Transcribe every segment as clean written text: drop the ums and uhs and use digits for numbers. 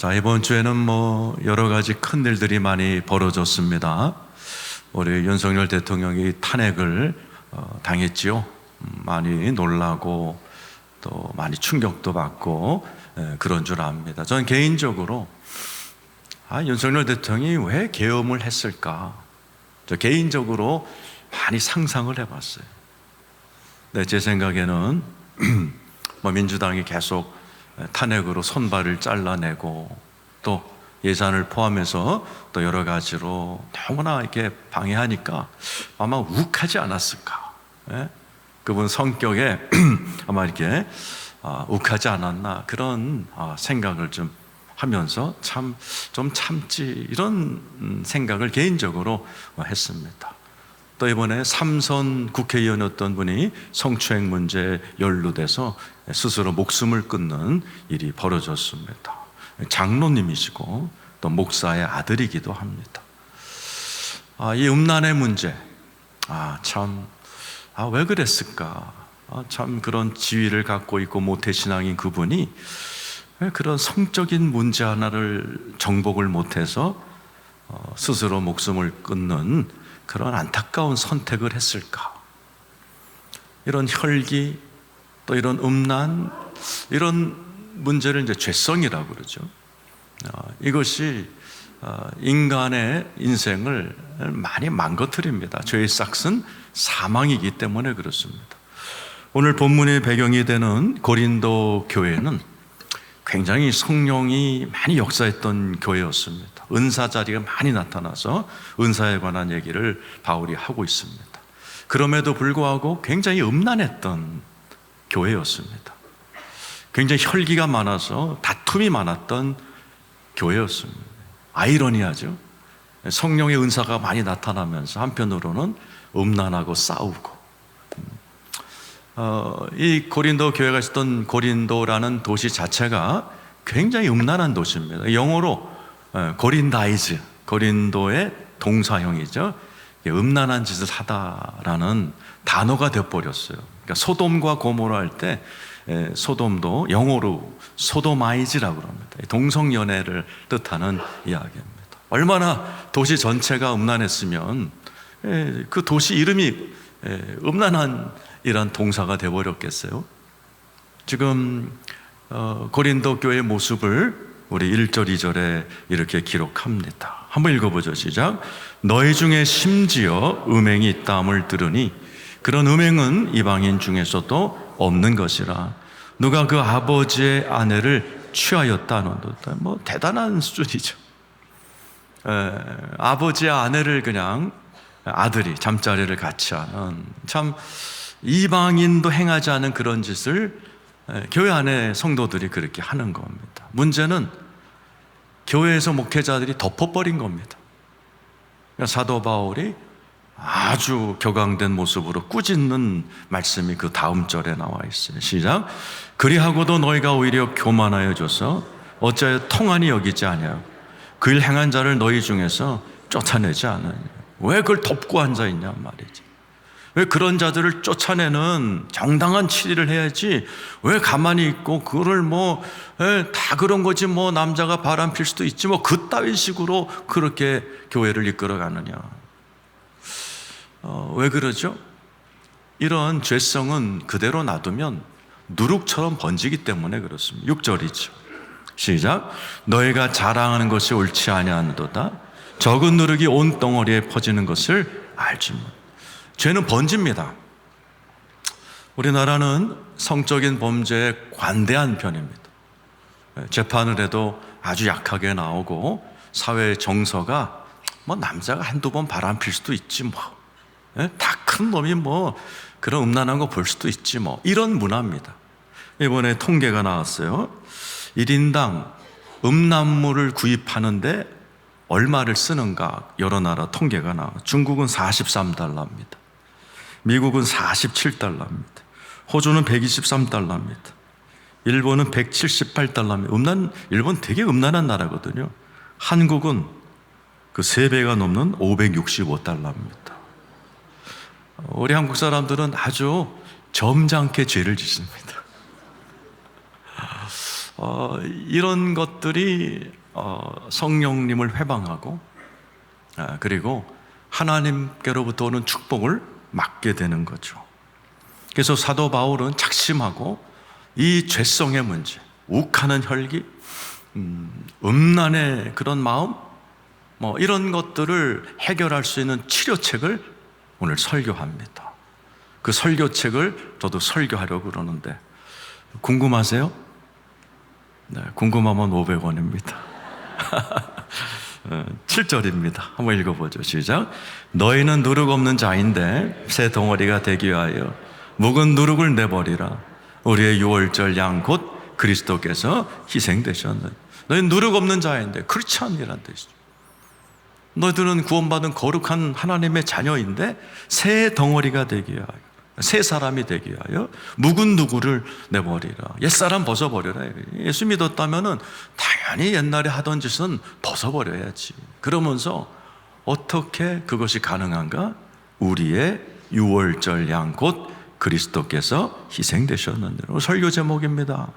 자, 이번 주에는 여러 가지 큰 일들이 많이 벌어졌습니다. 우리 윤석열 대통령이 탄핵을 당했지요. 많이 놀라고 또 많이 충격도 받고 그런 줄 압니다. 저는 개인적으로 윤석열 대통령이 왜 계엄을 했을까? 저 개인적으로 많이 상상을 해봤어요. 제 생각에는 민주당이 계속 탄핵으로 손발을 잘라내고 또 예산을 포함해서 또 여러 가지로 너무나 이렇게 방해하니까 아마 욱하지 않았을까? 그분 성격에 아마 이렇게 욱하지 않았나 그런 생각을 좀 하면서 좀 참지 이런 생각을 개인적으로 했습니다. 또 이번에 삼선 국회의원이었던 분이 성추행 문제에 연루돼서 스스로 목숨을 끊는 일이 벌어졌습니다. 장로님이시고 또 목사의 아들이기도 합니다. 이 음란의 문제, 왜 그랬을까? 참 그런 지위를 갖고 있고 모태신앙인 그분이 왜 그런 성적인 문제 하나를 정복을 못해서 스스로 목숨을 끊는 그런 안타까운 선택을 했을까? 이런 혈기, 또 이런 음란, 이런 문제를 이제 죄성이라고 그러죠. 이것이 인간의 인생을 많이 망가뜨립니다. 죄의 싹은 사망이기 때문에 그렇습니다. 오늘 본문의 배경이 되는 고린도 교회는 굉장히 성령이 많이 역사했던 교회였습니다. 은사 자리가 많이 나타나서 은사에 관한 얘기를 바울이 하고 있습니다. 그럼에도 불구하고 굉장히 음란했던 교회였습니다. 굉장히 혈기가 많아서 다툼이 많았던 교회였습니다. 아이러니하죠. 성령의 은사가 많이 나타나면서 한편으로는 음란하고 싸우고 이 고린도 교회가 있었던 고린도라는 도시 자체가 굉장히 음란한 도시입니다. 영어로 고린다이즈, 고린도의 동사형이죠. 음란한 짓을 하다라는 단어가 되어버렸어요. 그러니까 소돔과 고모라 할 때 소돔도 영어로 소도마이즈라고 합니다. 동성연애를 뜻하는 이야기입니다. 얼마나 도시 전체가 음란했으면 그 도시 이름이 음란한 이란 동사가 되어버렸겠어요. 지금 고린도 교회의 모습을 우리 1절 2절에 이렇게 기록합니다. 한번 읽어보죠. 시작. 너희 중에 심지어 음행이 있다함을 들으니 그런 음행은 이방인 중에서도 없는 것이라. 누가 그 아버지의 아내를 취하였다 하는도다. 대단한 수준이죠. 아버지의 아내를 그냥 아들이 잠자리를 같이 하는, 참 이방인도 행하지 않은 그런 짓을 교회 안에 성도들이 그렇게 하는 겁니다. 문제는 교회에서 목회자들이 덮어버린 겁니다. 사도 바울이 아주 격앙된 모습으로 꾸짖는 말씀이 그 다음 절에 나와 있어요. 시작. 그리하고도 너희가 오히려 교만하여 줘서 어찌하여 통한이 여기지 아니하고 그 일 행한 자를 너희 중에서 쫓아내지 않으냐. 왜 그걸 덮고 앉아있냐 말이지. 왜 그런 자들을 쫓아내는 정당한 치리를 해야지 왜 가만히 있고 그거를 다 그런 거지 남자가 바람 필 수도 있지 그따위 식으로 그렇게 교회를 이끌어가느냐. 왜 그러죠? 이런 죄성은 그대로 놔두면 누룩처럼 번지기 때문에 그렇습니다. 6절이죠. 시작. 너희가 자랑하는 것이 옳지 아니하노도다. 적은 누룩이 온 덩어리에 퍼지는 것을 알지 못. 죄는 번집니다. 우리나라는 성적인 범죄에 관대한 편입니다. 재판을 해도 아주 약하게 나오고 사회의 정서가 남자가 한두 번 바람 필 수도 있지 다 큰 놈이 그런 음란한 거 볼 수도 있지 이런 문화입니다. 이번에 통계가 나왔어요. 1인당 음란물을 구입하는데 얼마를 쓰는가 여러 나라 통계가 나와요. 중국은 43달러입니다. 미국은 47달러입니다. 호주는 123달러입니다. 일본은 178달러입니다. 일본 되게 음란한 나라거든요. 한국은 그 3배가 넘는 565달러입니다. 우리 한국 사람들은 아주 점잖게 죄를 짓습니다. 이런 것들이 성령님을 회방하고 그리고 하나님께로부터 오는 축복을 막게 되는 거죠. 그래서 사도 바울은 작심하고 이 죄성의 문제, 욱하는 혈기, 음란의 그런 마음, 이런 것들을 해결할 수 있는 치료책을 오늘 설교합니다. 그 설교책을 저도 설교하려고 그러는데 궁금하세요? 네, 궁금하면 500원입니다. 7절입니다. 한번 읽어보죠. 시작. 너희는 누룩 없는 자인데 새 덩어리가 되기 위하여 묵은 누룩을 내버리라. 우리의 유월절 양 곧 그리스도께서 희생되셨느니. 너희는 누룩 없는 자인데 크리스찬이란 뜻이죠. 너희들은 구원받은 거룩한 하나님의 자녀인데 새 덩어리가 되기 위하여, 새 사람이 되기 위하여 묵은 누구를 내버리라. 옛사람 벗어버려라. 예수 믿었다면 당연히 옛날에 하던 짓은 벗어버려야지. 그러면서 어떻게 그것이 가능한가? 우리의 유월절 양 곧 그리스도께서 희생되셨느니라. 설교 제목입니다.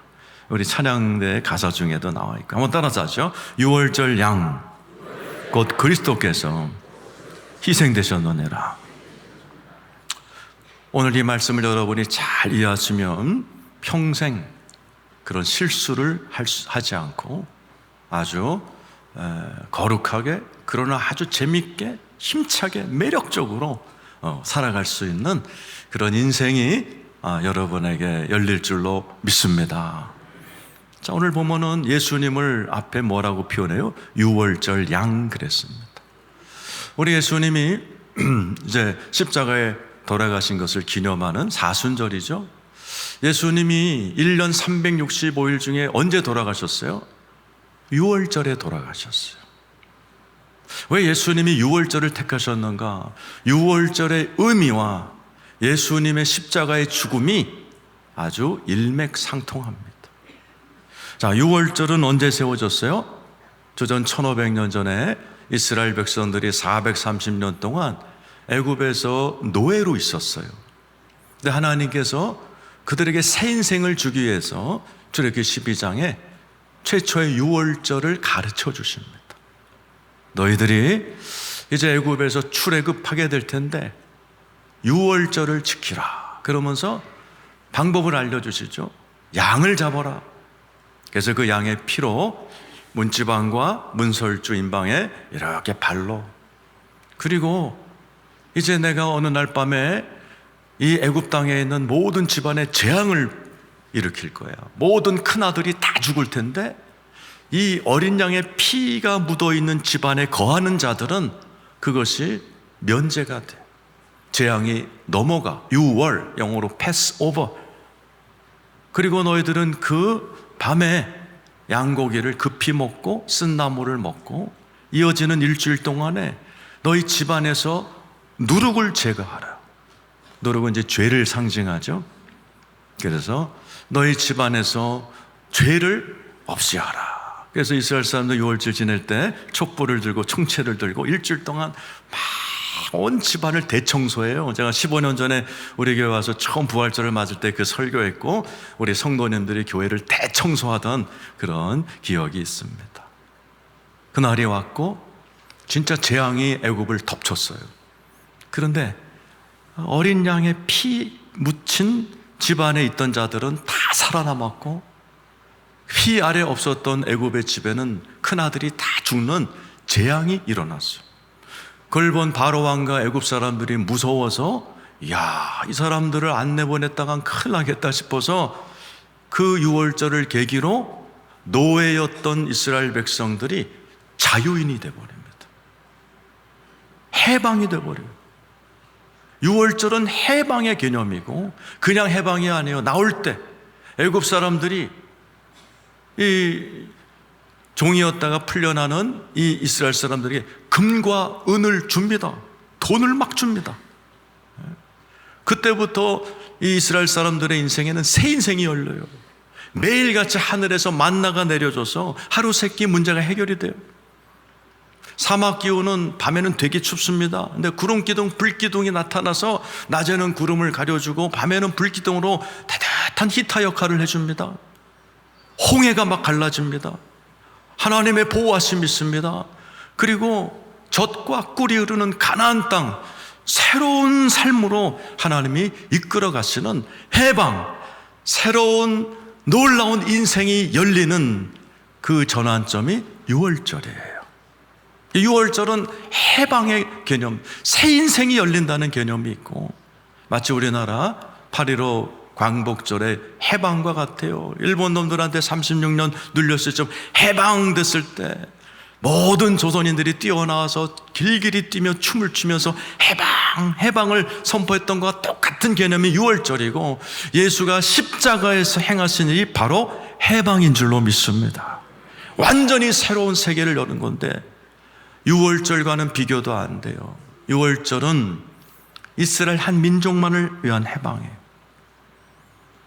우리 찬양대 가사 중에도 나와 있고 한번 따라서 하죠. 유월절 양 곧 그리스도께서 희생되셨느니라. 오늘 이 말씀을 여러분이 잘 이해하시면 평생 그런 실수를 하지 않고 아주 거룩하게, 그러나 아주 재밌게, 힘차게, 매력적으로 살아갈 수 있는 그런 인생이 여러분에게 열릴 줄로 믿습니다. 자, 오늘 보면은 예수님을 앞에 뭐라고 표현해요? 유월절 양 그랬습니다. 우리 예수님이 이제 십자가에 돌아가신 것을 기념하는 사순절이죠. 예수님이 1년 365일 중에 언제 돌아가셨어요? 6월절에 돌아가셨어요. 왜 예수님이 6월절을 택하셨는가? 6월절의 의미와 예수님의 십자가의 죽음이 아주 일맥상통합니다. 자, 6월절은 언제 세워졌어요? 주전 1500년 전에 이스라엘 백성들이 430년 동안 애굽에서 노예로 있었어요. 근데 하나님께서 그들에게 새 인생을 주기 위해서 출애굽기 12장에 최초의 유월절을 가르쳐 주십니다. 너희들이 이제 애굽에서 출애굽하게 될 텐데 유월절을 지키라. 그러면서 방법을 알려주시죠. 양을 잡아라. 그래서 그 양의 피로 문지방과 문설주 인방에 이렇게 발로, 그리고 이제 내가 어느 날 밤에 이 애굽 땅에 있는 모든 집안에 재앙을 일으킬 거야. 모든 큰아들이 다 죽을 텐데 이 어린 양의 피가 묻어있는 집안에 거하는 자들은 그것이 면제가 돼. 재앙이 넘어가. 유월, 영어로 pass over. 그리고 너희들은 그 밤에 양고기를 급히 먹고 쓴나물을 먹고 이어지는 일주일 동안에 너희 집안에서 누룩을 제거하라. 누룩은 이제 죄를 상징하죠. 그래서 너희 집안에서 죄를 없애하라. 그래서 이스라엘 사람들 유월절 지낼 때 촛불을 들고 총채를 들고 일주일 동안 막 온 집안을 대청소해요. 제가 15년 전에 우리 교회 와서 처음 부활절을 맞을 때 그 설교했고 우리 성도님들이 교회를 대청소하던 그런 기억이 있습니다. 그날이 왔고 진짜 재앙이 애굽을 덮쳤어요. 그런데 어린 양의 피 묻힌 집안에 있던 자들은 다 살아남았고 피 아래 없었던 애굽의 집에는 큰아들이 다 죽는 재앙이 일어났어요. 그걸 본 바로 왕과 애굽 사람들이 무서워서 야, 이 사람들을 안 내보냈다간 큰일 나겠다 싶어서 그 유월절을 계기로 노예였던 이스라엘 백성들이 자유인이 되어버립니다. 해방이 되어버려요. 유월절은 해방의 개념이고 그냥 해방이 아니에요. 나올 때 애굽 사람들이 이 종이었다가 풀려나는 이 이스라엘 사람들에게 금과 은을 줍니다. 돈을 막 줍니다. 그때부터 이 이스라엘 사람들의 인생에는 새 인생이 열려요. 매일같이 하늘에서 만나가 내려져서 하루 세끼 문제가 해결이 돼요. 사막 기후는 밤에는 되게 춥습니다. 근데 구름 기둥, 불 기둥이 나타나서 낮에는 구름을 가려주고 밤에는 불 기둥으로 따뜻한 히터 역할을 해줍니다. 홍해가 막 갈라집니다. 하나님의 보호하심이 있습니다. 그리고 젖과 꿀이 흐르는 가나안 땅, 새로운 삶으로 하나님이 이끌어 가시는 해방, 새로운 놀라운 인생이 열리는 그 전환점이 유월절이에요. 6월절은 해방의 개념, 새 인생이 열린다는 개념이 있고, 마치 우리나라 8.15 광복절의 해방과 같아요. 일본 놈들한테 36년 눌렸을 때 해방됐을 때 모든 조선인들이 뛰어나와서 길길이 뛰며 춤을 추면서 해방을 선포했던 것과 똑같은 개념이 6월절이고, 예수가 십자가에서 행하신 일이 바로 해방인 줄로 믿습니다. 완전히 새로운 세계를 여는 건데 6월절과는 비교도 안 돼요. 6월절은 이스라엘 한 민족만을 위한 해방이에요.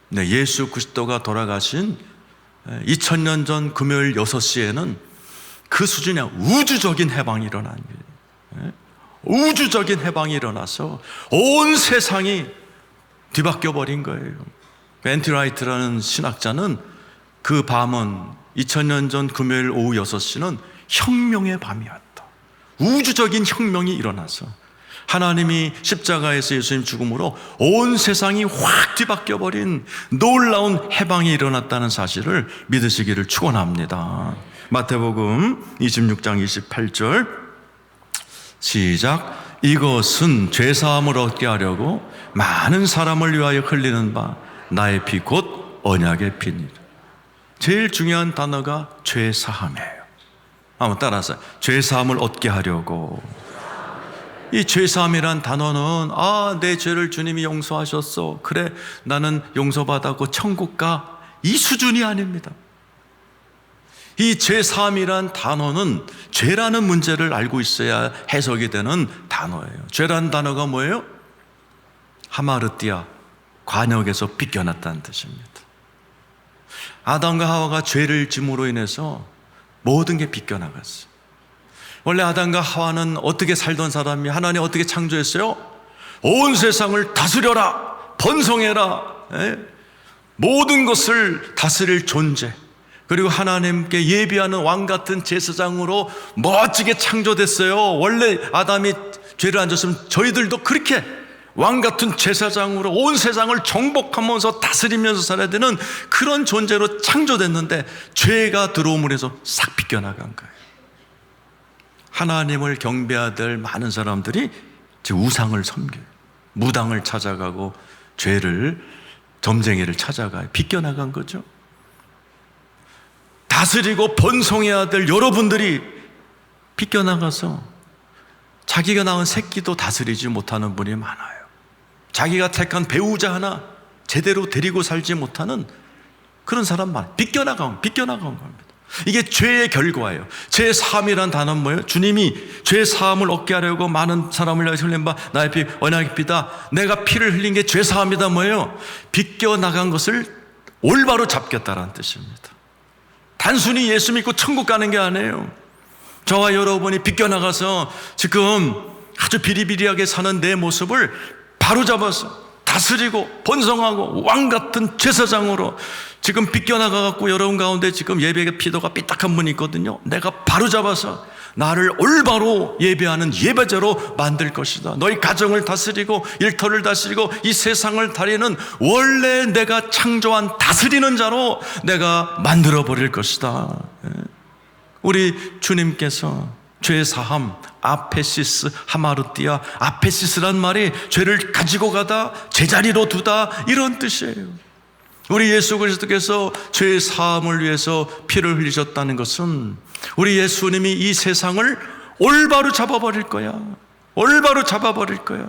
네, 예수 그리스도가 돌아가신 2000년 전 금요일 6시에는 그 수준의 우주적인 해방이 일어난 거예요. 우주적인 해방이 일어나서 온 세상이 뒤바뀌어 버린 거예요. 앤티 라이트라는 신학자는 그 밤은 2000년 전 금요일 오후 6시는 혁명의 밤이었다. 우주적인 혁명이 일어나서 하나님이 십자가에서 예수님 죽음으로 온 세상이 확 뒤바뀌어 버린 놀라운 해방이 일어났다는 사실을 믿으시기를 축원합니다. 마태복음 26장 28절 시작. 이것은 죄사함을 얻게 하려고 많은 사람을 위하여 흘리는 바 나의 피 곧 언약의 피니라. 제일 중요한 단어가 죄사함이에요. 한번 따라서 죄사함을 얻게 하려고. 이 죄사함이란 단어는 내 죄를 주님이 용서하셨어, 그래 나는 용서받았고 천국 가, 이 수준이 아닙니다. 이 죄사함이란 단어는 죄라는 문제를 알고 있어야 해석이 되는 단어예요. 죄라는 단어가 뭐예요? 하마르띠아, 관역에서 빗겨났다는 뜻입니다. 아담과 하와가 죄를 짐으로 인해서 모든 게 빗겨나갔어요. 원래 아담과 하와는 어떻게 살던 사람이, 하나님 어떻게 창조했어요? 온 세상을 다스려라, 번성해라, 모든 것을 다스릴 존재, 그리고 하나님께 예비하는 왕같은 제사장으로 멋지게 창조됐어요. 원래 아담이 죄를 안 졌으면 저희들도 그렇게 왕같은 제사장으로 온 세상을 정복하면서 다스리면서 살아야 되는 그런 존재로 창조됐는데 죄가 들어옴으로 해서 싹 빗겨나간 거예요. 하나님을 경배해야 될 많은 사람들이 우상을 섬겨요. 무당을 찾아가고 죄를, 점쟁이를 찾아가요. 빗겨나간 거죠. 다스리고 번성해야 될 여러분들이 빗겨나가서 자기가 낳은 새끼도 다스리지 못하는 분이 많아요. 자기가 택한 배우자 하나 제대로 데리고 살지 못하는 그런 사람 많아요. 빗겨나간 겁니다. 이게 죄의 결과예요. 죄사함이란 단어는 뭐예요? 주님이 죄사함을 얻게 하려고 많은 사람을 위하여 흘린 바 나의 피 언약의 피다. 내가 피를 흘린 게 죄사함이다. 뭐예요? 빗겨나간 것을 올바로 잡겠다라는 뜻입니다. 단순히 예수 믿고 천국 가는 게 아니에요. 저와 여러분이 빗겨나가서 지금 아주 비리비리하게 사는 내 모습을 바로잡아서 다스리고 번성하고 왕같은 제사장으로 지금 빗겨나가갖고 여러분 가운데 지금 예배의 피도가 삐딱한 분이 있거든요. 내가 바로잡아서 나를 올바로 예배하는 예배자로 만들 것이다. 너희 가정을 다스리고 일터를 다스리고 이 세상을 다리는 원래 내가 창조한 다스리는 자로 내가 만들어 버릴 것이다. 우리 주님께서 죄사함, 아페시스, 하마르띠아, 아페시스란 말이 죄를 가지고 가다, 제자리로 두다, 이런 뜻이에요. 우리 예수 그리스도께서 죄사함을 위해서 피를 흘리셨다는 것은 우리 예수님이 이 세상을 올바로 잡아버릴 거야. 올바로 잡아버릴 거야.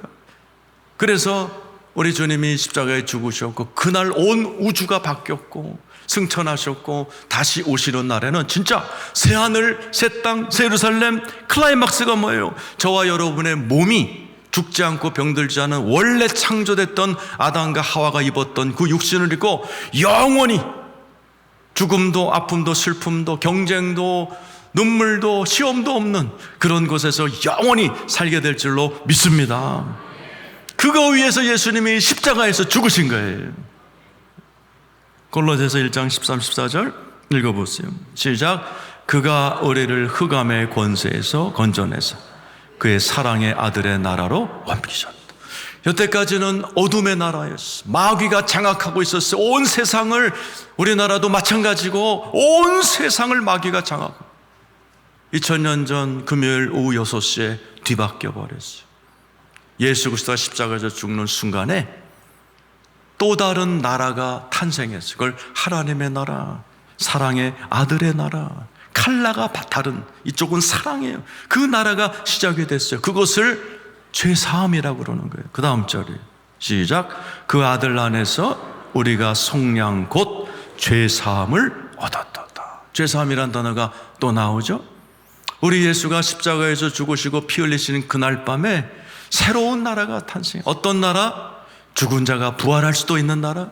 그래서 우리 주님이 십자가에 죽으셨고 그날 온 우주가 바뀌었고 승천하셨고 다시 오시는 날에는 진짜 새하늘, 새 땅, 새 예루살렘, 클라이막스가 뭐예요? 저와 여러분의 몸이 죽지 않고 병들지 않은 원래 창조됐던 아담과 하와가 입었던 그 육신을 입고 영원히 죽음도 아픔도 슬픔도 경쟁도 눈물도 시험도 없는 그런 곳에서 영원히 살게 될 줄로 믿습니다. 그거 위해서 예수님이 십자가에서 죽으신 거예요. 골로새서 1장 13, 14절 읽어보세요. 시작. 그가 우리를 흑암의 권세에서 건져내서 그의 사랑의 아들의 나라로 옮기셨다. 여태까지는 어둠의 나라였어. 마귀가 장악하고 있었어요. 온 세상을, 우리나라도 마찬가지고 온 세상을 마귀가 장악하고 2000년 전 금요일 오후 6시에 뒤바뀌어 버렸어요. 예수 그리스도가 십자가에서 죽는 순간에 또 다른 나라가 탄생했어요. 그걸 하나님의 나라, 사랑의 아들의 나라. 칼라가 다른, 이쪽은 사랑이에요. 그 나라가 시작이 됐어요. 그것을 죄사함이라고 그러는 거예요. 그 다음 절이 시작. 그 아들 안에서 우리가 속량 곧 죄사함을 얻었다. 죄사함이란 단어가 또 나오죠. 우리 예수가 십자가에서 죽으시고 피 흘리시는 그날 밤에 새로운 나라가 탄생해요. 어떤 나라? 죽은 자가 부활할 수도 있는 나라,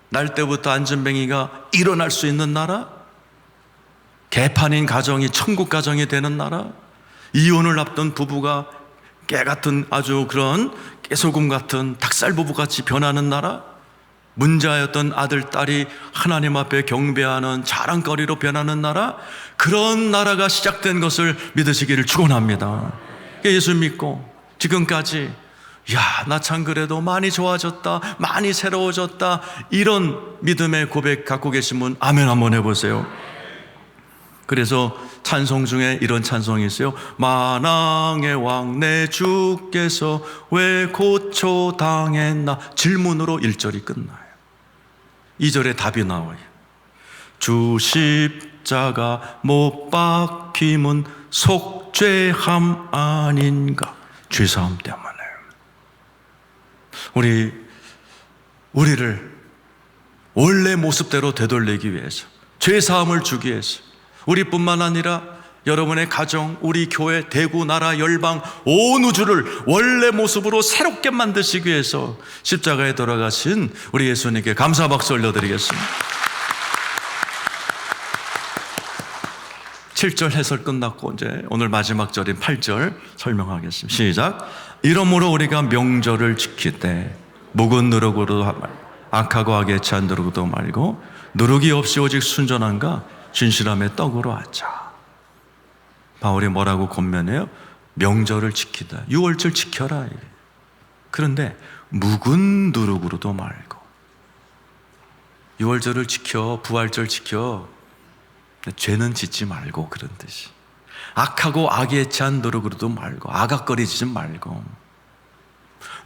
날 때부터 안전뱅이가 일어날 수 있는 나라, 개판인 가정이 천국 가정이 되는 나라, 이혼을 앞둔 부부가 깨같은 아주 그런 깨소금 같은 닭살 부부같이 변하는 나라, 문제였던 아들, 딸이 하나님 앞에 경배하는 자랑거리로 변하는 나라, 그런 나라가 시작된 것을 믿으시기를 축원합니다. 예수 믿고 지금까지 나 참 그래도 많이 좋아졌다, 많이 새로워졌다, 이런 믿음의 고백 갖고 계신 분 아멘 한번 해보세요. 그래서 찬송 중에 이런 찬송이 있어요. 만왕의 왕 내 주께서 왜 고초당했나, 질문으로 1절이 끝나요. 2절에 답이 나와요. 주 십자가 못 박힘은 속죄함 아닌가. 죄사함 때문에 우리를 원래 모습대로 되돌리기 위해서, 죄사함을 주기 위해서, 우리뿐만 아니라 여러분의 가정, 우리 교회, 대구, 나라, 열방, 온 우주를 원래 모습으로 새롭게 만드시기 위해서 십자가에 돌아가신 우리 예수님께 감사 박수 올려드리겠습니다. 7절 해설 끝났고 이제 오늘 마지막 절인 8절 설명하겠습니다. 시작. 이러므로 우리가 명절을 지킬 때 묵은 누룩으로도 악하고 악에 찬 누룩도 말고 누룩이 없이 오직 순전함과 진실함의 떡으로 하자. 바울이 뭐라고 권면해요? 명절을 지키다. 6월절 지켜라. 그런데 묵은 누룩으로도 말고, 6월절을 지켜, 부활절 지켜, 죄는 짓지 말고, 그런 뜻이. 악하고 악에 찬 누룩으로도 말고, 아각거리지 말고,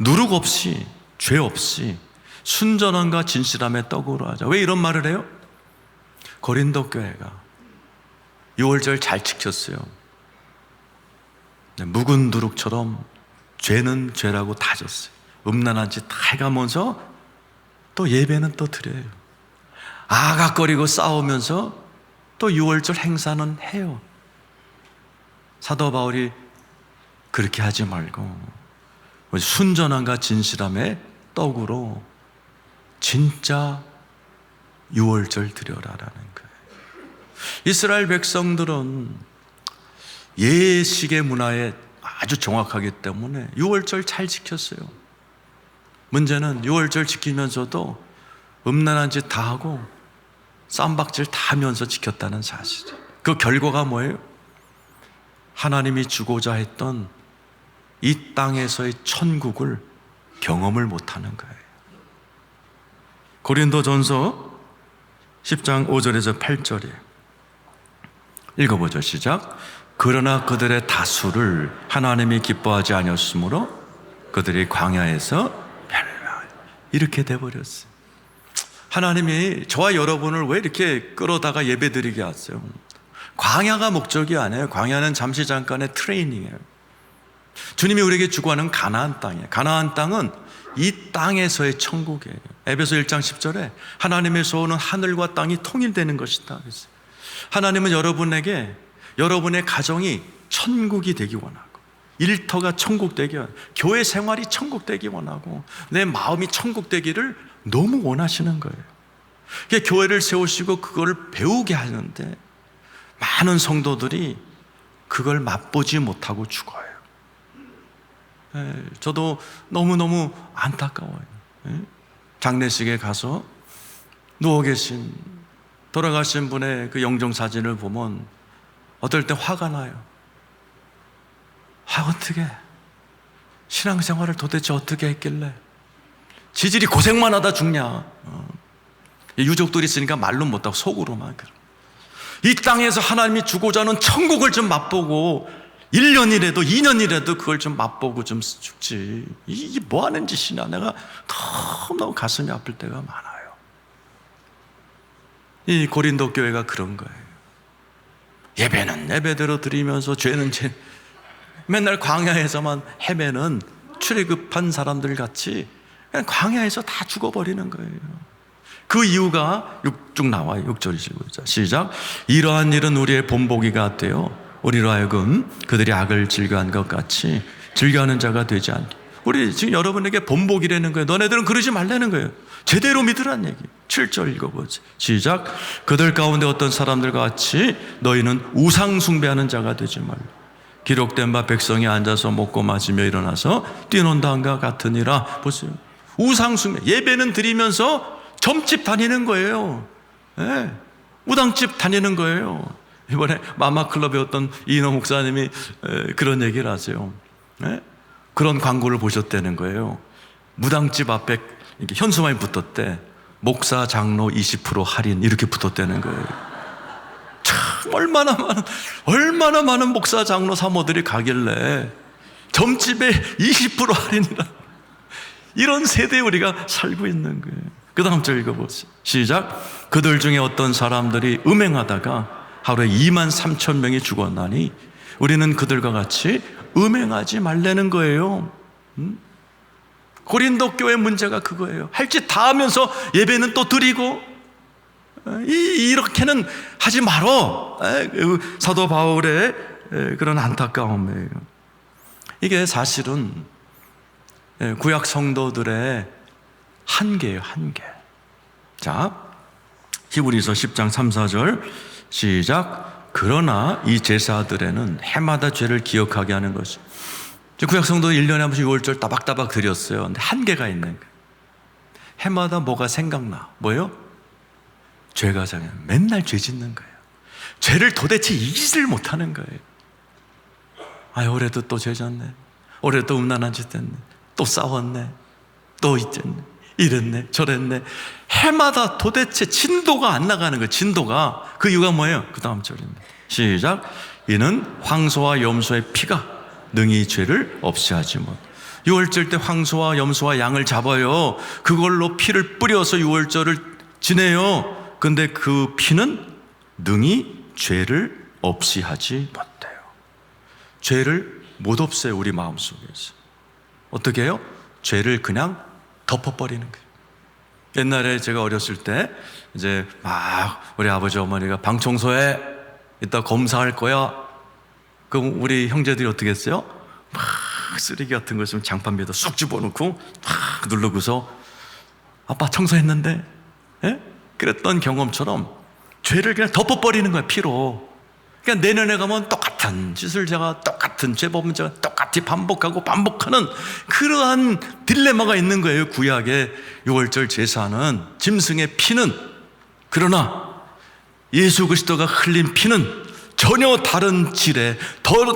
누룩 없이, 죄 없이 순전함과 진실함의 떡으로 하자. 왜 이런 말을 해요? 고린도 교회가 6월절 잘 지켰어요. 묵은 누룩처럼 죄는 죄라고 다졌어요. 음란한 짓 다 해가면서 또 예배는 또 드려요. 아각거리고 싸우면서 또 6월절 행사는 해요. 사도 바울이 그렇게 하지 말고 순전함과 진실함의 떡으로 진짜 6월절 드려라라는 거예요. 이스라엘 백성들은 예식의 문화에 아주 정확하기 때문에 6월절 잘 지켰어요. 문제는 6월절 지키면서도 음란한 짓 다 하고 쌈박질 다 하면서 지켰다는 사실이에요. 그 결과가 뭐예요? 하나님이 주고자 했던 이 땅에서의 천국을 경험을 못하는 거예요. 고린도전서 10장 5절에서 8절이에요. 읽어보죠. 시작. 그러나 그들의 다수를 하나님이 기뻐하지 아니었으므로 그들이 광야에서 멸망. 이렇게 돼버렸어요. 하나님이 저와 여러분을 왜 이렇게 끌어다가 예배드리게 하세요? 광야가 목적이 아니에요. 광야는 잠시 잠깐의 트레이닝이에요. 주님이 우리에게 주고하는 가나안 땅이에요. 가나안 땅은 이 땅에서의 천국이에요. 에베소 1장 10절에 하나님의 소원은 하늘과 땅이 통일되는 것이다. 하나님은 여러분에게 여러분의 가정이 천국이 되기 원하고, 일터가 천국 되기 원하고, 교회 생활이 천국 되기 원하고, 내 마음이 천국 되기를 너무 원하시는 거예요. 교회를 세우시고 그걸 배우게 하는데 많은 성도들이 그걸 맛보지 못하고 죽어요. 저도 너무너무 안타까워요. 장례식에 가서 누워 계신 돌아가신 분의 그 영정 사진을 보면 어떨 때 화가 나요. 어떻게 신앙생활을 도대체 어떻게 했길래 지질이 고생만 하다 죽냐. 유족들이 있으니까 말로 못하고 속으로만. 이 땅에서 하나님이 주고자 하는 천국을 좀 맛보고 1년이라도 2년이라도 그걸 좀 맛보고 좀 죽지. 이게 뭐 하는 짓이냐. 내가 너무너무 가슴이 아플 때가 많아요. 이 고린도 교회가 그런 거예요. 예배는 예배대로 드리면서 죄는 죄, 맨날 광야에서만 헤매는 출애굽한 사람들 같이 그냥 광야에서 다 죽어버리는 거예요. 그 이유가 쭉 나와요. 6절 25절 시작. 이러한 일은 우리의 본보기가 되어 우리로 하여금 그들이 악을 즐겨한 것 같이 즐겨하는 자가 되지 않게. 우리 지금 여러분에게 본보기라는 거예요. 너네들은 그러지 말라는 거예요. 제대로 믿으란 얘기. 7절 읽어보지. 시작. 그들 가운데 어떤 사람들과 같이 너희는 우상 숭배하는 자가 되지 말라. 기록된 바 백성이 앉아서 먹고 마시며 일어나서 뛰논다 한과 같으니라. 보세요. 우상 숭배. 예배는 드리면서 점집 다니는 거예요. 네. 무당집 다니는 거예요. 이번에 마마클럽에 어떤 이인호 목사님이 그런 얘기를 하세요. 네? 그런 광고를 보셨다는 거예요. 무당집 앞에 이렇게 현수막이 붙었대. 목사 장로 20% 할인 이렇게 붙었다는 거예요. 참 얼마나 많은 목사 장로 사모들이 가길래 점집에 20% 할인이라. 이런 세대에 우리가 살고 있는 거예요. 그 다음 절 읽어보세요. 시작. 그들 중에 어떤 사람들이 음행하다가 하루에 23,000명이 죽었나니 우리는 그들과 같이 음행하지 말라는 거예요. 고린도 교회 문제가 그거예요. 할 짓 다 하면서 예배는 또 드리고 이렇게는 하지 말어. 사도 바울의 그런 안타까움이에요. 이게 사실은 구약 성도들의 한계예요. 한계. 자, 히브리서 10장 3, 4절 시작. 그러나 이 제사들에는 해마다 죄를 기억하게 하는 것이. 구약 성도들 1년에 한 번씩 6월절 따박따박 드렸어요. 근데 한계가 있는 거예요. 해마다 뭐가 생각나. 뭐예요? 죄가 생겨요. 맨날 죄 짓는 거예요. 죄를 도대체 이기지를 못하는 거예요. 올해도 또 죄 졌네. 올해도 또 음란한 짓 했네. 또 싸웠네. 또 이랬네. 이랬네. 저랬네. 해마다 도대체 진도가 안 나가는 거예요. 진도가. 그 이유가 뭐예요? 그 다음 절입니다. 시작. 이는 황소와 염소의 피가 능히 죄를 없이 하지 못. 유월절 때 황소와 염소와 양을 잡아요. 그걸로 피를 뿌려서 유월절을 지내요. 근데 그 피는 능히 죄를 없이 하지 못해요. 죄를 못 없애요. 우리 마음속에서. 어떻게 해요? 죄를 그냥 덮어버리는 거예요. 옛날에 제가 어렸을 때 이제 막 우리 아버지 어머니가 방 청소해. 이따 검사할 거야. 그럼 우리 형제들이 어떻게 했어요? 막 쓰레기 같은 거 있으면 장판 위에다 쑥 집어넣고 막 누르고서 아빠 청소했는데? 예? 그랬던 경험처럼 죄를 그냥 덮어버리는 거야. 피로. 그러니까 내년에 가면 똑같은 짓을 제가 똑같은 죄법은 제가 똑같이 반복하는 그러한 딜레마가 있는 거예요. 구약의 유월절 제사는 짐승의 피는. 그러나 예수 그리스도가 흘린 피는 전혀 다른 질의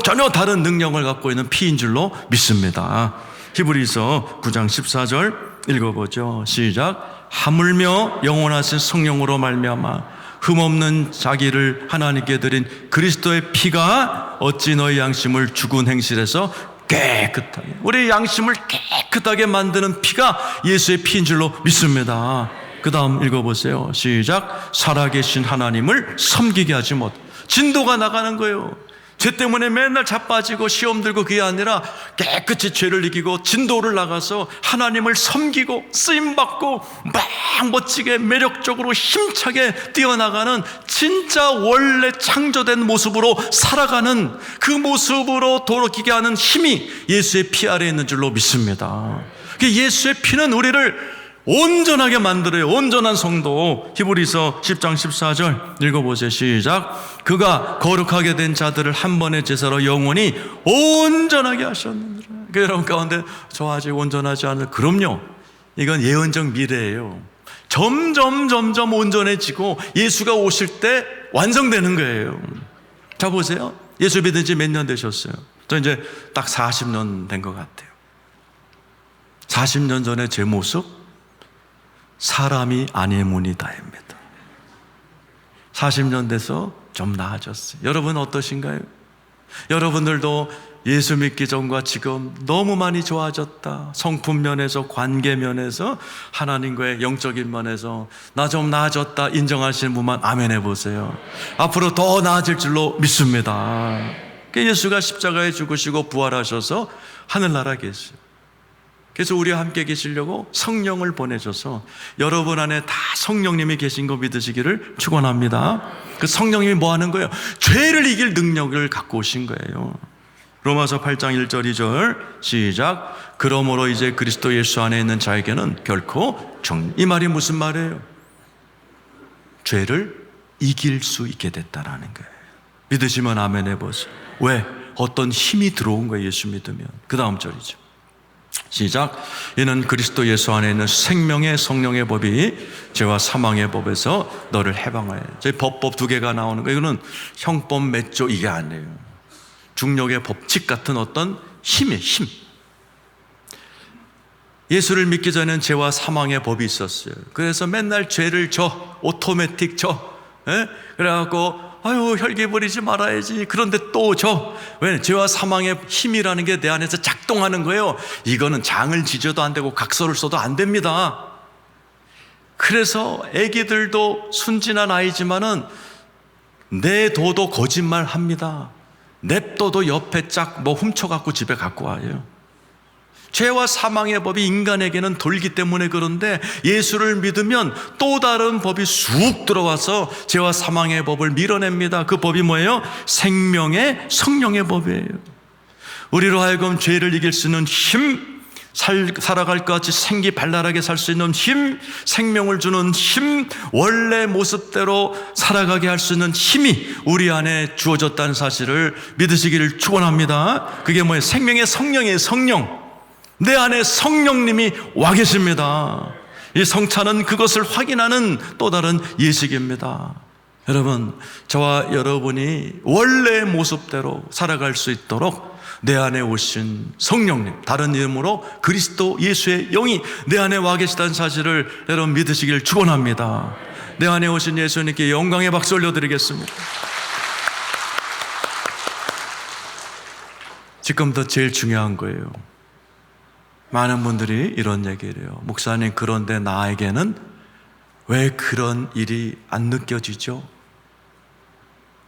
전혀 다른 능력을 갖고 있는 피인 줄로 믿습니다. 히브리서 9장 14절 읽어보죠. 시작. 하물며 영원하신 성령으로 말미암아 흠없는 자기를 하나님께 드린 그리스도의 피가 어찌 너희 양심을 죽은 행실에서 깨끗하게, 우리 양심을 깨끗하게 만드는 피가 예수의 피인 줄로 믿습니다. 그 다음 읽어보세요. 시작. 살아계신 하나님을 섬기게 하지 못. 진도가 나가는 거예요. 죄 때문에 맨날 자빠지고 시험 들고 그게 아니라 깨끗이 죄를 이기고 진도를 나가서 하나님을 섬기고 쓰임받고 막 멋지게 매력적으로 힘차게 뛰어나가는 진짜 원래 창조된 모습으로 살아가는 그 모습으로 돌이키게 하는 힘이 예수의 피 아래에 있는 줄로 믿습니다. 예수의 피는 우리를 온전하게 만들어요. 온전한 성도. 히브리서 10장 14절 읽어보세요. 시작. 그가 거룩하게 된 자들을 한 번의 제사로 영원히 온전하게 하셨느니라. 여러분 가운데 저 아직 온전하지 않을. 그럼요. 이건 예언적 미래예요. 점점 온전해지고 예수가 오실 때 완성되는 거예요. 자, 보세요. 예수 믿은 지 몇 년 되셨어요? 저 이제 딱 40년 된 것 같아요. 40년 전에 제 모습, 사람이 아니문이다입니다. 40년 돼서 좀 나아졌어요. 여러분 어떠신가요? 여러분들도 예수 믿기 전과 지금 너무 많이 좋아졌다. 성품 면에서, 관계 면에서, 하나님과의 영적인 면에서 나 좀 나아졌다 인정하시는 분만 아멘 해보세요. 앞으로 더 나아질 줄로 믿습니다. 예수가 십자가에 죽으시고 부활하셔서 하늘나라 계세요. 그래서 우리와 함께 계시려고 성령을 보내셔서 여러분 안에 다 성령님이 계신 거 믿으시기를 축원합니다. 그 성령님이 뭐 하는 거예요? 죄를 이길 능력을 갖고 오신 거예요. 로마서 8장 1절 2절 시작. 그러므로 이제 그리스도 예수 안에 있는 자에게는 결코 이 말이 무슨 말이에요? 죄를 이길 수 있게 됐다라는 거예요. 믿으시면 아멘 해보세요. 왜? 어떤 힘이 들어온 거예요. 예수 믿으면. 그 다음 절이죠. 시작. 이는 그리스도 예수 안에 있는 생명의 성령의 법이 죄와 사망의 법에서 너를 해방하여. 저희 법법 두 개가 나오는 거예요. 이거는 형법 맺조 이게 아니에요. 중력의 법칙 같은 어떤 힘이에요. 힘. 예수를 믿기 전에는 죄와 사망의 법이 있었어요. 그래서 맨날 죄를 오토매틱 그래갖고 아유 혈기 버리지 말아야지. 그런데 또 왜? 죄와 사망의 힘이라는 게 내 안에서 작동하는 거예요. 이거는 장을 지져도 안 되고 각서를 써도 안 됩니다. 그래서 애기들도 순진한 아이지만은 내둬도 거짓말합니다. 냅둬도 옆에 짝 훔쳐갖고 집에 갖고 와요. 죄와 사망의 법이 인간에게는 돌기 때문에 그런데 예수를 믿으면 또 다른 법이 쑥 들어와서 죄와 사망의 법을 밀어냅니다. 그 법이 뭐예요? 생명의 성령의 법이에요. 우리로 하여금 죄를 이길 수 있는 힘, 살아갈 것 같이 생기 발랄하게 살 수 있는 힘, 생명을 주는 힘, 원래 모습대로 살아가게 할 수 있는 힘이 우리 안에 주어졌다는 사실을 믿으시기를 축원합니다. 그게 뭐예요? 생명의 성령이에요. 성령. 내 안에 성령님이 와 계십니다. 이 성찬은 그것을 확인하는 또 다른 예식입니다. 여러분, 저와 여러분이 원래 모습대로 살아갈 수 있도록 내 안에 오신 성령님, 다른 이름으로 그리스도 예수의 영이 내 안에 와 계시다는 사실을 여러분 믿으시길 축원합니다. 내 안에 오신 예수님께 영광의 박수 올려드리겠습니다. 지금부터 제일 중요한 거예요. 많은 분들이 이런 얘기를 해요. 목사님, 그런데 나에게는 왜 그런 일이 안 느껴지죠?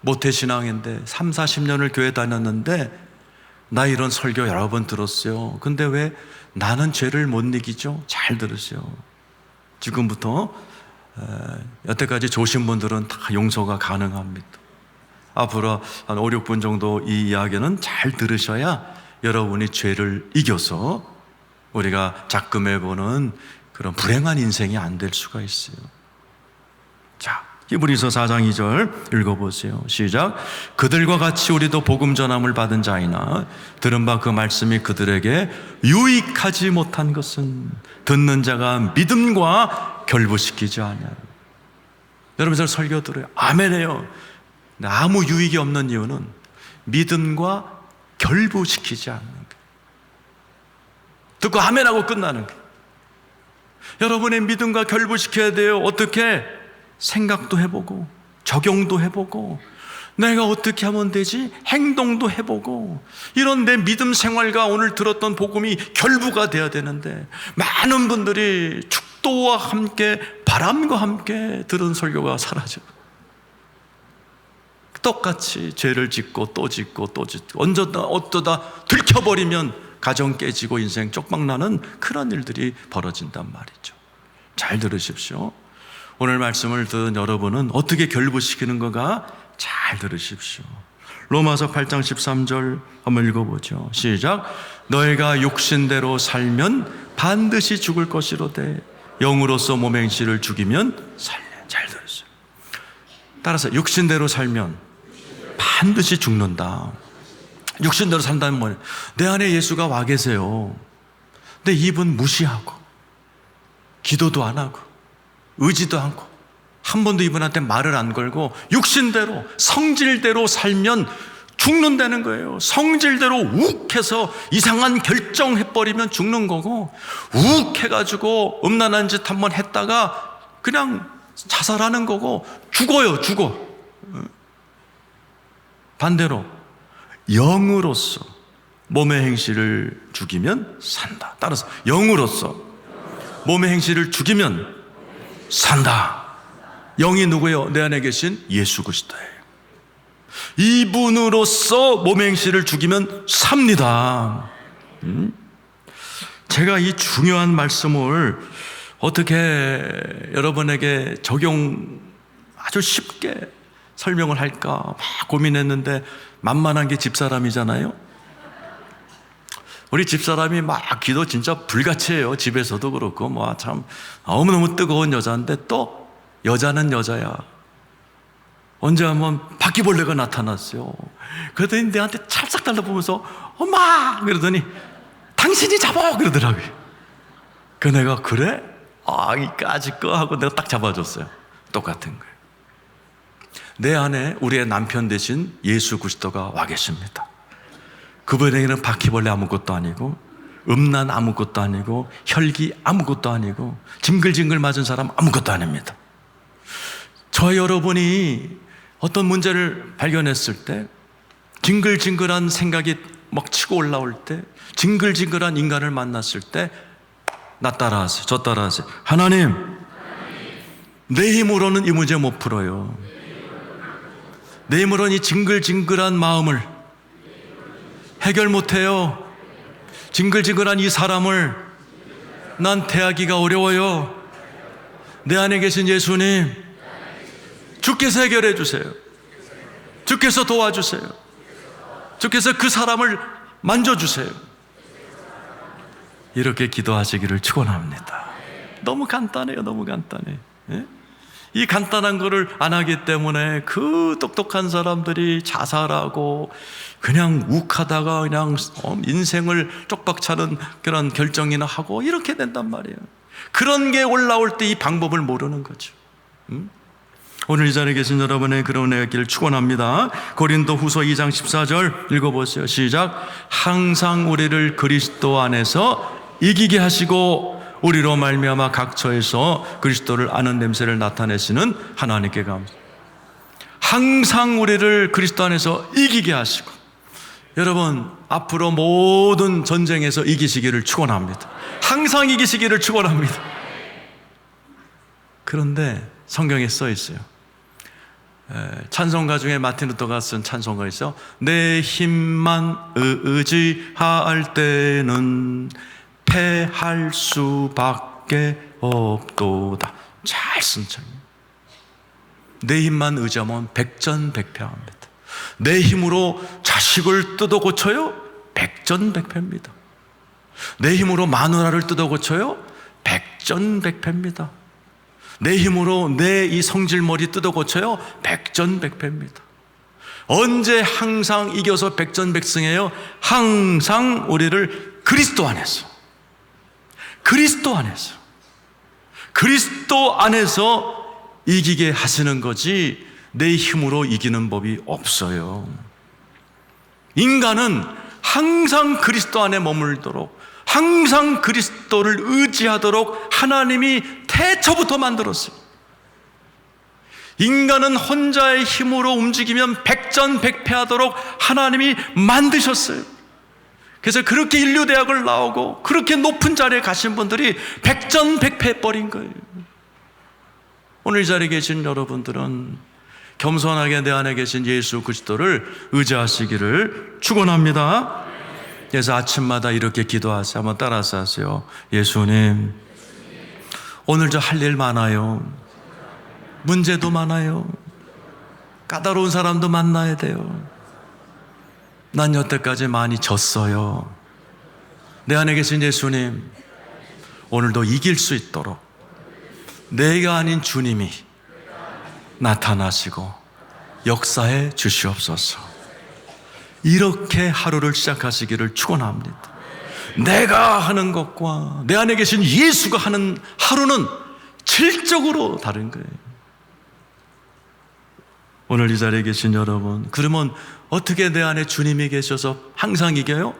모태신앙인데 3, 40년을 교회 다녔는데 나 이런 설교 여러 번 들었어요. 근데 왜 나는 죄를 못 이기죠? 잘 들으세요. 지금부터 여태까지 조신 분들은 다 용서가 가능합니다. 앞으로 한 5, 6분 정도 이 이야기는 잘 들으셔야 여러분이 죄를 이겨서 우리가 작금해보는 그런 불행한 인생이 안 될 수가 있어요. 자, 히브리서 4장 2절 읽어보세요. 시작. 그들과 같이 우리도 복음 전함을 받은 자이나 들은 바 그 말씀이 그들에게 유익하지 못한 것은 듣는 자가 믿음과 결부시키지 않아요. 여러분 저 설교 들어요. 아멘해요. 아무 유익이 없는 이유는 믿음과 결부시키지 않는 거예요. 듣고 아멘하고 끝나는 거예요. 여러분의 믿음과 결부시켜야 돼요. 어떻게? 생각도 해보고 적용도 해보고 내가 어떻게 하면 되지? 행동도 해보고 이런 내 믿음 생활과 오늘 들었던 복음이 결부가 돼야 되는데 많은 분들이 축도와 함께 바람과 함께 들은 설교가 사라져요. 똑같이 죄를 짓고 또 짓고 또 짓고 어쩌다 들켜버리면 가정 깨지고 인생 쪽박나는 그런 일들이 벌어진단 말이죠. 잘 들으십시오. 오늘 말씀을 듣는 여러분은 어떻게 결부시키는 거가 잘 들으십시오. 로마서 8장 13절 한번 읽어보죠. 시작. 너희가 육신대로 살면 반드시 죽을 것이로되 영으로서 몸 행실을 죽이면 살래. 잘 들으세요. 따라서 육신대로 살면 반드시 죽는다. 육신대로 산다면 뭐예요? 내 안에 예수가 와 계세요. 근데 입은 무시하고 기도도 안 하고 의지도 않고 한 번도 이분한테 말을 안 걸고 육신대로 성질대로 살면 죽는다는 거예요. 성질대로 욱해서 이상한 결정해버리면 죽는 거고, 욱해가지고 음란한 짓 한번 했다가 그냥 자살하는 거고, 죽어. 반대로 영으로서 몸의 행실을 죽이면 산다. 따라서 영으로서 몸의 행실을 죽이면 산다. 영이 누구예요? 내 안에 계신 예수 그리스도예요. 이분으로서 몸의 행실을 죽이면 삽니다. 제가 이 중요한 말씀을 어떻게 여러분에게 아주 쉽게 설명을 할까 막 고민했는데, 만만한 게 집사람이잖아요. 우리 집사람이 막 기도 진짜 불같이 해요. 집에서도 그렇고 참 너무너무 뜨거운 여자인데, 또 여자는 여자야. 언제 한번 바퀴벌레가 나타났어요. 그러더니 내한테 찰싹 달라보면서 엄마! 그러더니 당신이 잡아! 그러더라고요. 그 내가 그래? 이까짓 거 하고 내가 딱 잡아줬어요. 똑같은 거예요. 내 안에 우리의 남편 대신 예수 그리스도가 와 계십니다. 그분에게는 바퀴벌레 아무것도 아니고, 음란 아무것도 아니고, 혈기 아무것도 아니고, 징글징글 맞은 사람 아무것도 아닙니다. 저와 여러분이 어떤 문제를 발견했을 때, 징글징글한 생각이 막 치고 올라올 때, 징글징글한 인간을 만났을 때, 나 따라하세요. 저 따라하세요. 하나님, 내 힘으로는 이 문제 못 풀어요. 내 힘으로는 이 징글징글한 마음을 해결 못해요. 징글징글한 이 사람을 난 대하기가 어려워요. 내 안에 계신 예수님, 주께서 해결해 주세요. 주께서 도와주세요. 주께서 그 사람을 만져주세요. 이렇게 기도하시기를 축원합니다. 너무 간단해요. 너무 간단해. 예? 이 간단한 거를 안 하기 때문에 그 똑똑한 사람들이 자살하고 그냥 욱하다가 그냥 인생을 쪽박 차는 그런 결정이나 하고 이렇게 된단 말이에요. 그런 게 올라올 때 이 방법을 모르는 거죠. 오늘 이 자리에 계신 여러분의 그런 은혜를 축원합니다. 고린도후서 2장 14절 읽어보세요. 시작. 항상 우리를 그리스도 안에서 이기게 하시고 우리로 말미암아 각처에서 그리스도를 아는 냄새를 나타내시는 하나님께 감사. 항상 우리를 그리스도 안에서 이기게 하시고, 여러분 앞으로 모든 전쟁에서 이기시기를 축원합니다. 항상 이기시기를 축원합니다. 그런데 성경에 써 있어요. 찬송가 중에 마틴 루터가 쓴 찬송가 있어요. 내 힘만 의지할 때는 패할 수밖에 없도다. 잘 쓴 찬이에요. 내 힘만 의지하면 백전백패합니다. 내 힘으로 자식을 뜯어 고쳐요? 백전백패입니다. 내 힘으로 마누라를 뜯어 고쳐요? 백전백패입니다. 내 힘으로 내 이 성질머리 뜯어 고쳐요? 백전백패입니다. 언제 항상 이겨서 백전백승해요? 항상 우리를 그리스도 안에서 이기게 하시는 거지, 내 힘으로 이기는 법이 없어요. 인간은 항상 그리스도 안에 머물도록, 항상 그리스도를 의지하도록 하나님이 태초부터 만들었어요. 인간은 혼자의 힘으로 움직이면 백전백패하도록 하나님이 만드셨어요. 그래서 그렇게 인류대학을 나오고 그렇게 높은 자리에 가신 분들이 백전백패해버린 거예요. 오늘 이 자리에 계신 여러분들은 겸손하게 내 안에 계신 예수 그리스도를 의지하시기를 축원합니다. 그래서 아침마다 이렇게 기도하세요. 한번 따라서 하세요. 예수님, 오늘 저 할 일 많아요. 문제도 많아요. 까다로운 사람도 만나야 돼요. 난 여태까지 많이 졌어요. 내 안에 계신 예수님, 오늘도 이길 수 있도록 내가 아닌 주님이 나타나시고 역사해 주시옵소서. 이렇게 하루를 시작하시기를 축원합니다. 내가 하는 것과 내 안에 계신 예수가 하는 하루는 질적으로 다른 거예요. 오늘 이 자리에 계신 여러분, 그러면 어떻게 내 안에 주님이 계셔서 항상 이겨요?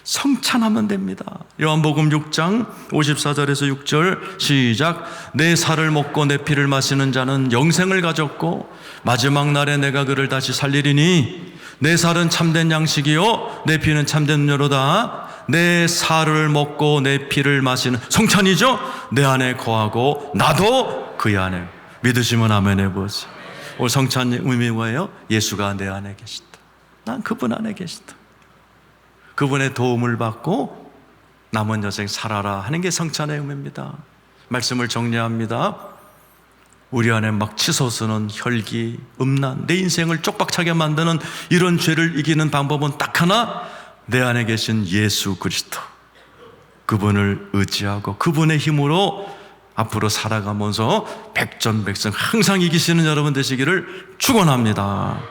성찬하면 됩니다. 요한복음 6장 54절에서 6절 시작. 내 살을 먹고 내 피를 마시는 자는 영생을 가졌고 마지막 날에 내가 그를 다시 살리리니 내 살은 참된 양식이요 내 피는 참된 음료로다. 내 살을 먹고 내 피를 마시는 성찬이죠. 내 안에 거하고 나도 그의 안에. 믿으시면 아멘 해보세요. 오늘 성찬의 의미가 뭐예요? 예수가 내 안에 계시다. 난 그분 안에 계시다. 그분의 도움을 받고 남은 여생 살아라 하는 게 성찬의 의미입니다. 말씀을 정리합니다. 우리 안에 막 치솟는 혈기, 음란, 내 인생을 쪽박차게 만드는 이런 죄를 이기는 방법은 딱 하나, 내 안에 계신 예수 그리스도, 그분을 의지하고 그분의 힘으로 앞으로 살아가면서 백전백승 항상 이기시는 여러분 되시기를 축원합니다.